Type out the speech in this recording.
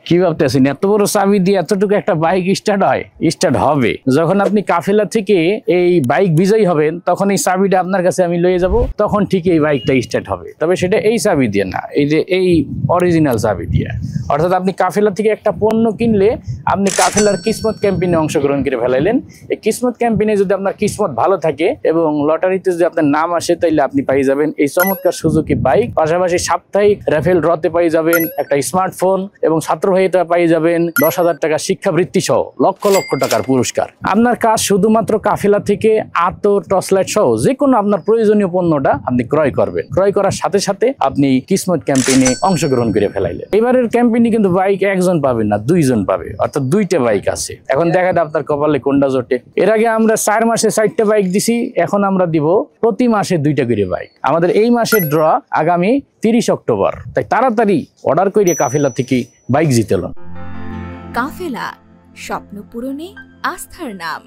কি ভাবতেছেন এত বড় চাবি দিয়ে এতটুকু একটা বাইক স্টার্ট হয়? স্টার্ট হবে যখন আপনি কাফেলা থেকে এই বাইক বিজয়ী হবেন, তখন এই চাবিটা আপনার কাছে আমি লয়ে যাব, তখন ঠিক এই বাইকটা স্টার্ট হবে। তবে সেটা এই চাবি দিয়ে না, এই যে এই অরিজিনাল চাবি দিয়ে। অর্থাৎ আপনি কাফেলা থেকে একটা পণ্য কিনলে আপনি কাফেলার কিসমত ক্যাম্পেইনে অংশগ্রহণ করে ফেলাইলেন। এই কিসমত ক্যাম্পেইনে যদি আপনার কিসমত ভালো থাকে এবং লটারিতে যদি আপনার নাম আসে, তাইলে আপনি পাই যাবেন এই চমৎকার সুজুকি বাইক। পাশাপাশি সাপ্তাহিক রাফেল ড্রতে পাই যাবেন একটা স্মার্টফোন এবং ছাত্র ভাইটা পাই যাবেন 10,000 টাকা শিক্ষাবৃত্তি সহ লক্ষ লক্ষ টাকার পুরস্কার। আপনার কাজ শুধুমাত্র কাফেলা থেকে আতর, টর্চলাইট সহ যে কোনো আপনার প্রয়োজনীয় পণ্যটা আপনি ক্রয় করবেন। ক্রয় করার সাথে সাথে আপনি কিসমত ক্যাম্পেইনে অংশগ্রহণ করে ফেলাইলেন। এবারের ক্যাম্পেইনে কিন্তু বাইক একজন পাবেন না, 2 জন পাবে, অর্থাৎ 2টা বাইক আছে। এখন দেখা যায় আপনার কপালে কোনটা জোটে। এর আগে আমরা 4 মাসে 4টা বাইক দিছি, এখন আমরা দিব প্রতি মাসে 2টা করে বাইক। আমাদের এই মাসের ড্র আগামী 30 অক্টোবর, তাই তাড়াতাড়ি অর্ডার করে কাফেলা থেকে বাইক জিতেলন। কাফেলা, স্বপ্ন পূরণে আস্থার নাম।